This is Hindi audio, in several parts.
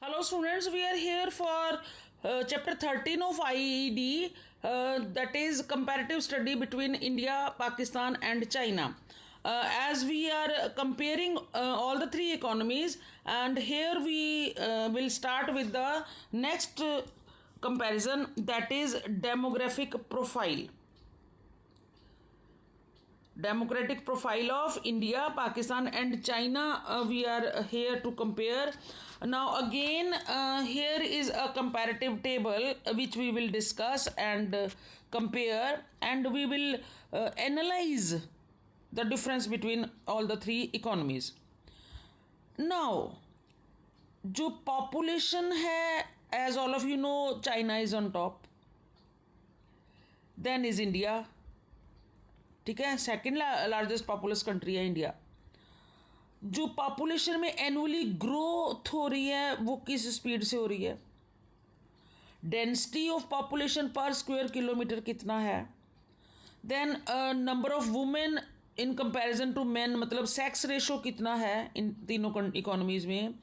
Hello students, we are here for chapter 13 of IED, that is comparative study between India, Pakistan and China. As we are comparing all the three economies, and here we will start with the next comparison, that is demographic profile. Democratic profile of India, Pakistan and China, we are here to compare. Now again, here is a comparative table which we will discuss and compare, and we will analyze the difference between all the three economies. Now जो population है, as all of you know, China is on top, then is India. ठीक है, सेकेंड लार्जेस्ट पॉपुलस कंट्री है इंडिया. जो पॉपुलेशन में एनुअली ग्रोथ हो रही है वो किस स्पीड से हो रही है, डेंसिटी ऑफ पॉपुलेशन पर स्क्वायर किलोमीटर कितना है, then number of women in comparison to men, मतलब सेक्स रेशो कितना है इन तीनों इकोनॉमीज में,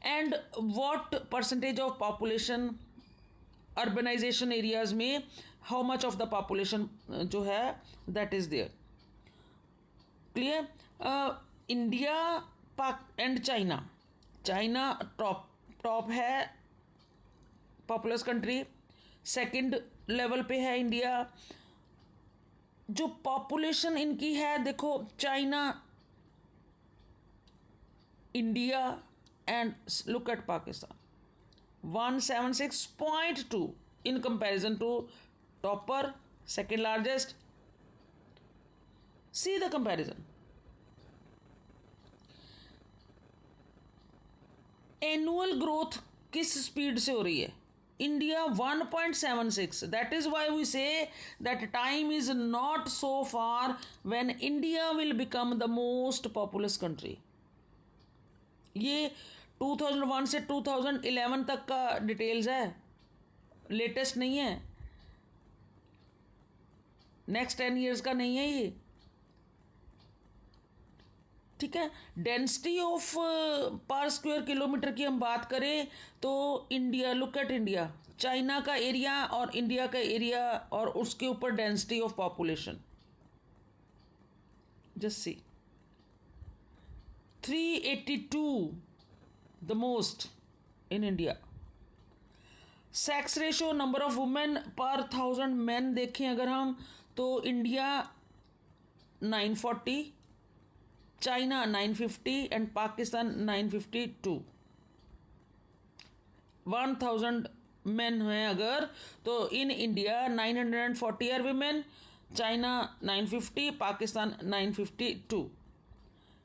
and what percentage of population urbanisation areas में, how much of the population जो है that is there. Clear. India Pak and China. China top है पॉपुलस कंट्री, सेकंड लेवल पे है इंडिया. जो पॉपुलेशन इनकी है, देखो, China, India and look at Pakistan, 176.2 in comparison to topper, second largest. See the comparison. Annual growth किस स्पीड से हो रही है, India 1.76. That is why we say that time is not so far when India will become the most populous country. ये 2001 से 2011 तक का डिटेल्स है, लेटेस्ट नहीं है, नेक्स्ट 10 ईयर्स का नहीं है ये. ठीक है. Density of per square kilometre की हम बात करें तो India, look at India, China का एरिया और इंडिया का एरिया और उसके ऊपर density of population, just see, 382 the most in India. Sex ratio, number of women per 1000 man देखें अगर हम, तो India 940, China 950 and Pakistan 952. 1000 man हैं अगर, तो in India 940 are women, China 950, Pakistan 952.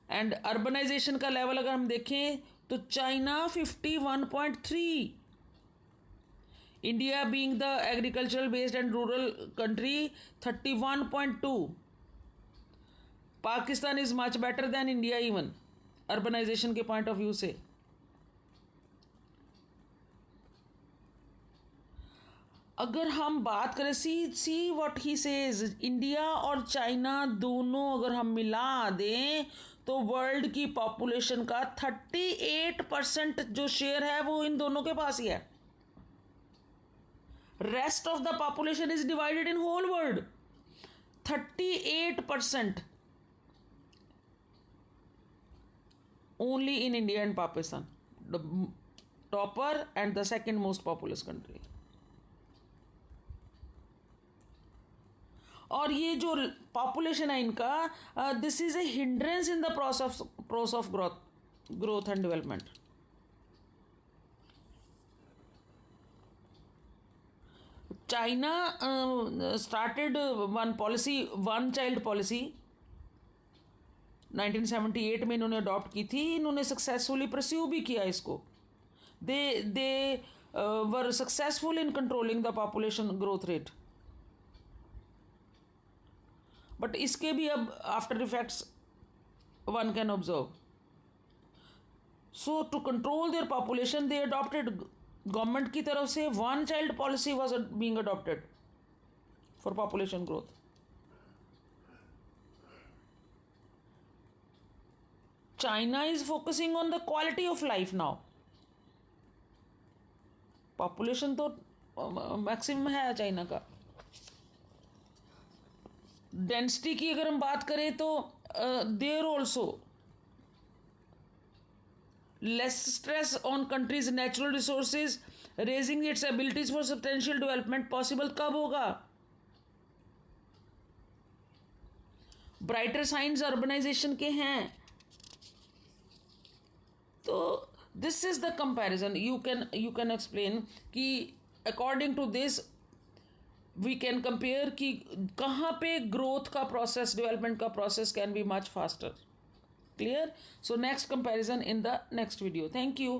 And urbanisation का लेवल अगर हम देखें तो China 51.3, India being the agricultural based and rural country 31.2. Pakistan is much better than India even urbanisation के पॉइंट ऑफ व्यू से. अगर हम बात करें, see what he says, India और चाइना दोनों अगर हम मिला दें तो वर्ल्ड की पॉपुलेशन का 38% जो शेयर है वो इन दोनों के पास ही है. Rest of the population is divided in whole world. 38% only in India and Pakistan, the topper and the second most populous country. और ये जो पॉपुलेशन है इनका, this is a hindrance in the process of growth and development. China started one policy, one child policy 1978 में इन्होंने अडॉप्ट की थी. इन्होंने सक्सेसफुली परस्यू भी किया इसको. They were successful in controlling the population growth rate. But इसके भी अब after effects one can observe. So to control their population they adopted, government की तरफ से one child policy was being adopted for population growth. China is focusing on the quality of life now. Population तो मैक्सिमम है चाइना का। डेंसिटी की अगर हम बात करें तो there also less stress on countries natural resources, raising its abilities for substantial development possible कब होगा? ब्राइटर साइंस अर्बनाइजेशन के हैं। तो this is the comparison you can explain कि according to this we can compare कि कहाँ पे ग्रोथ का प्रोसेस, डेवलपमेंट का process can be much faster. Clear? So next comparison in the next video. Thank you.